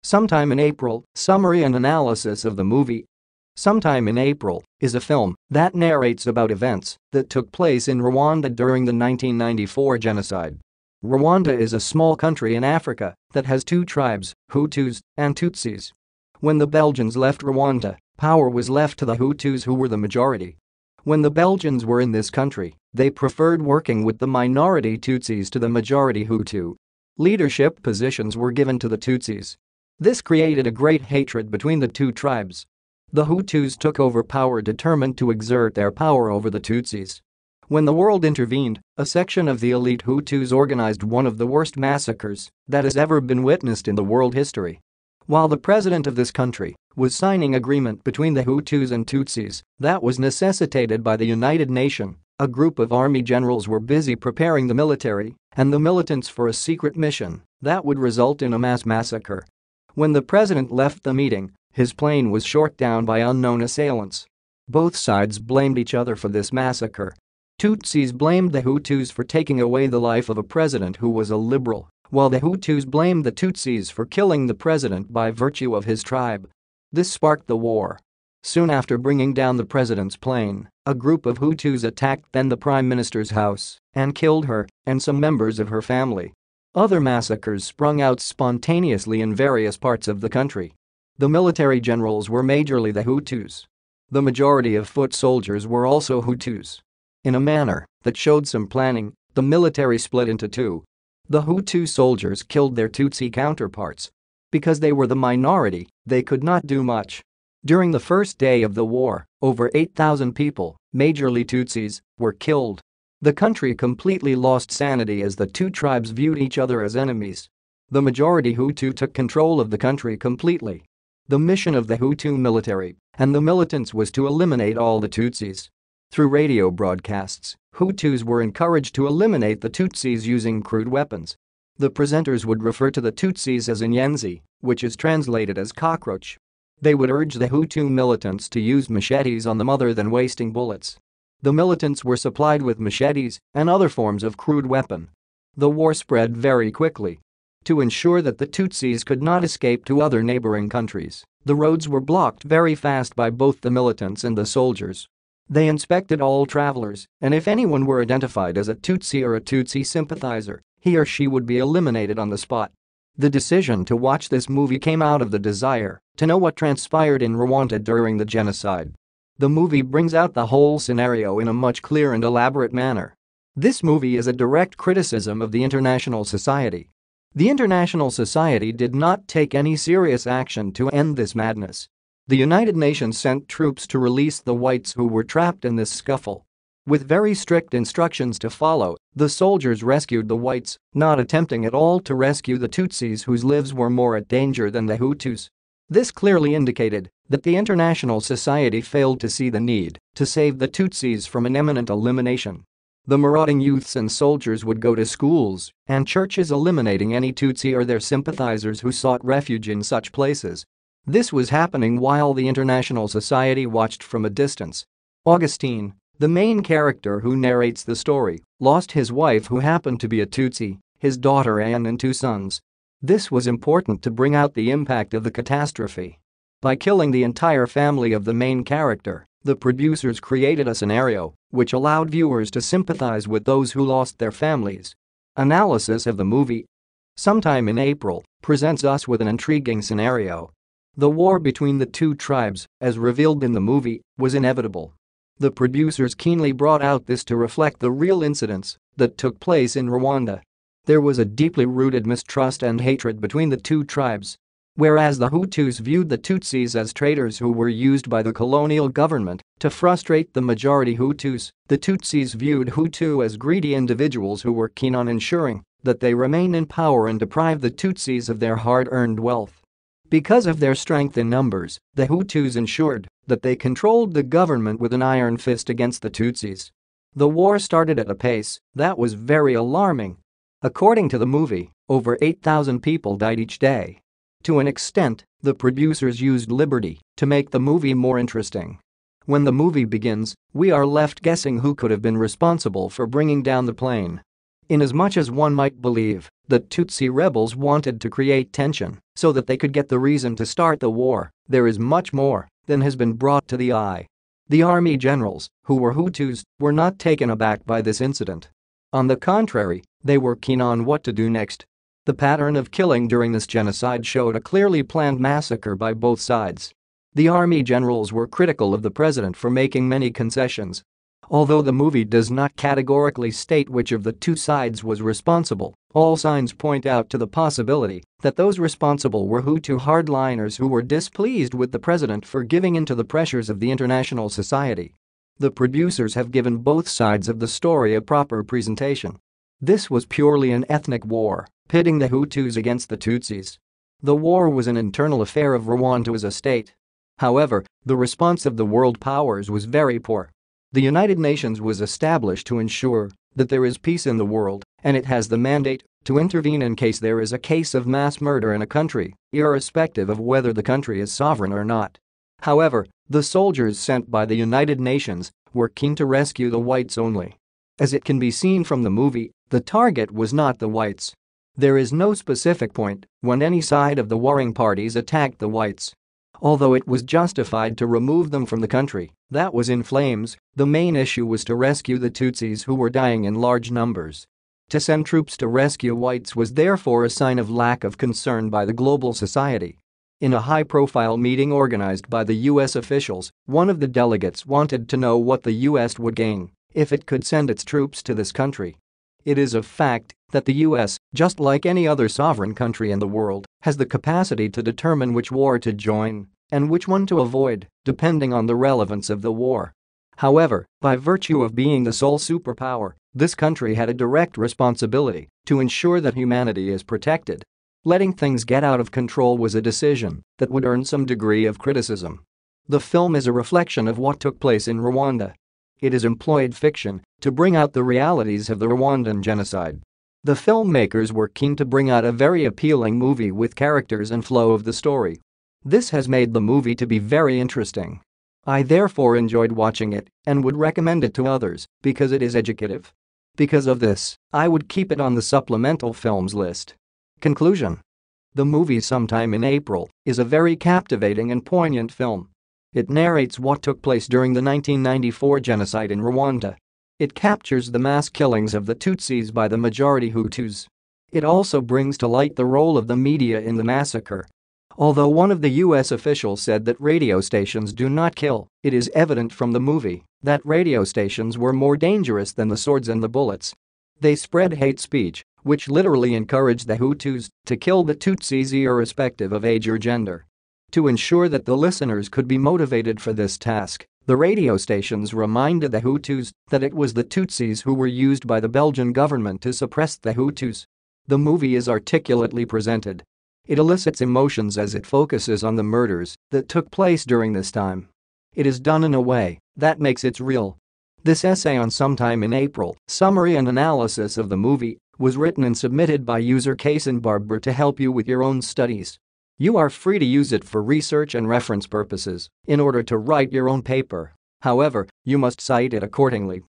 Sometime in April, summary and analysis of the movie. Sometime in April is a film that narrates about events that took place in Rwanda during the 1994 genocide. Rwanda is a small country in Africa that has two tribes, Hutus and Tutsis. When the Belgians left Rwanda, power was left to the Hutus, who were the majority. When the Belgians were in this country, they preferred working with the minority Tutsis to the majority Hutu. Leadership positions were given to the Tutsis. This created a great hatred between the two tribes. The Hutus took over power, determined to exert their power over the Tutsis. When the world intervened, a section of the elite Hutus organized one of the worst massacres that has ever been witnessed in the world history. While the president of this country was signing agreement between the Hutus and Tutsis that was necessitated by the United Nations, a group of army generals were busy preparing the military and the militants for a secret mission that would result in a mass massacre. When the president left the meeting, his plane was shot down by unknown assailants. Both sides blamed each other for this massacre. Tutsis blamed the Hutus for taking away the life of a president who was a liberal, while the Hutus blamed the Tutsis for killing the president by virtue of his tribe. This sparked the war. Soon after bringing down the president's plane, a group of Hutus attacked the prime minister's house and killed her and some members of her family. Other massacres sprung out spontaneously in various parts of the country. The military generals were majorly the Hutus. The majority of foot soldiers were also Hutus. In a manner that showed some planning, the military split into two. The Hutu soldiers killed their Tutsi counterparts. Because they were the minority, they could not do much. During the first day of the war, over 8,000 people, majorly Tutsis, were killed. The country completely lost sanity as the two tribes viewed each other as enemies. The majority Hutu took control of the country completely. The mission of the Hutu military and the militants was to eliminate all the Tutsis. Through radio broadcasts, Hutus were encouraged to eliminate the Tutsis using crude weapons. The presenters would refer to the Tutsis as Inyenzi, which is translated as cockroach. They would urge the Hutu militants to use machetes on them other than wasting bullets. The militants were supplied with machetes and other forms of crude weapon. The war spread very quickly. To ensure that the Tutsis could not escape to other neighboring countries, the roads were blocked very fast by both the militants and the soldiers. They inspected all travelers, and if anyone were identified as a Tutsi or a Tutsi sympathizer, he or she would be eliminated on the spot. The decision to watch this movie came out of the desire to know what transpired in Rwanda during the genocide. The movie brings out the whole scenario in a much clearer and elaborate manner. This movie is a direct criticism of the international society. The international society did not take any serious action to end this madness. The United Nations sent troops to release the whites who were trapped in this scuffle. With very strict instructions to follow, the soldiers rescued the whites, not attempting at all to rescue the Tutsis whose lives were more at danger than the Hutus. This clearly indicated that the international society failed to see the need to save the Tutsis from an imminent elimination. The marauding youths and soldiers would go to schools and churches, eliminating any Tutsi or their sympathizers who sought refuge in such places. This was happening while the international society watched from a distance. Augustine, the main character who narrates the story, lost his wife, who happened to be a Tutsi, his daughter Anne, and two sons. This was important to bring out the impact of the catastrophe. By killing the entire family of the main character, the producers created a scenario which allowed viewers to sympathize with those who lost their families. Analysis of the movie. Sometime in April presents us with an intriguing scenario. The war between the two tribes, as revealed in the movie, was inevitable. The producers keenly brought out this to reflect the real incidents that took place in Rwanda. There was a deeply rooted mistrust and hatred between the two tribes. Whereas the Hutus viewed the Tutsis as traitors who were used by the colonial government to frustrate the majority Hutus, the Tutsis viewed Hutu as greedy individuals who were keen on ensuring that they remain in power and deprive the Tutsis of their hard-earned wealth. Because of their strength in numbers, the Hutus ensured that they controlled the government with an iron fist against the Tutsis. The war started at a pace that was very alarming. According to the movie, over 8,000 people died each day. To an extent, the producers used liberty to make the movie more interesting. When the movie begins, we are left guessing who could have been responsible for bringing down the plane. Inasmuch as one might believe that Tutsi rebels wanted to create tension so that they could get the reason to start the war, there is much more than has been brought to the eye. The army generals, who were Hutus, were not taken aback by this incident. On the contrary, they were keen on what to do next. The pattern of killing during this genocide showed a clearly planned massacre by both sides. The army generals were critical of the president for making many concessions. Although the movie does not categorically state which of the two sides was responsible, all signs point out to the possibility that those responsible were Hutu hardliners who were displeased with the president for giving in to the pressures of the international society. The producers have given both sides of the story a proper presentation. This was purely an ethnic war, pitting the Hutus against the Tutsis. The war was an internal affair of Rwanda as a state. However, the response of the world powers was very poor. The United Nations was established to ensure that there is peace in the world, and it has the mandate to intervene in case there is a case of mass murder in a country, irrespective of whether the country is sovereign or not. However, the soldiers sent by the United Nations were keen to rescue the whites only. As it can be seen from the movie, the target was not the whites. There is no specific point when any side of the warring parties attacked the whites. Although it was justified to remove them from the country that was in flames, the main issue was to rescue the Tutsis who were dying in large numbers. To send troops to rescue whites was therefore a sign of lack of concern by the global society. In a high-profile meeting organized by the U.S. officials, one of the delegates wanted to know what the U.S. would gain if it could send its troops to this country. It is a fact that the U.S., just like any other sovereign country in the world, has the capacity to determine which war to join and which one to avoid, depending on the relevance of the war. However, by virtue of being the sole superpower, this country had a direct responsibility to ensure that humanity is protected. Letting things get out of control was a decision that would earn some degree of criticism. The film is a reflection of what took place in Rwanda. It has employed fiction to bring out the realities of the Rwandan genocide. The filmmakers were keen to bring out a very appealing movie with characters and flow of the story. This has made the movie to be very interesting. I therefore enjoyed watching it and would recommend it to others because it is educative. Because of this, I would keep it on the supplemental films list. Conclusion. The movie Sometime in April is a very captivating and poignant film. It narrates what took place during the 1994 genocide in Rwanda. It captures the mass killings of the Tutsis by the majority Hutus. It also brings to light the role of the media in the massacre. Although one of the U.S. officials said that radio stations do not kill, it is evident from the movie that radio stations were more dangerous than the swords and the bullets. They spread hate speech, which literally encouraged the Hutus to kill the Tutsis irrespective of age or gender. To ensure that the listeners could be motivated for this task, the radio stations reminded the Hutus that it was the Tutsis who were used by the Belgian government to suppress the Hutus. The movie is articulately presented. It elicits emotions as it focuses on the murders that took place during this time. It is done in a way that makes it real. This essay on Sometime in April, summary and analysis of the movie, was written and submitted by user Kason Barber to help you with your own studies. You are free to use it for research and reference purposes in order to write your own paper. However, you must cite it accordingly.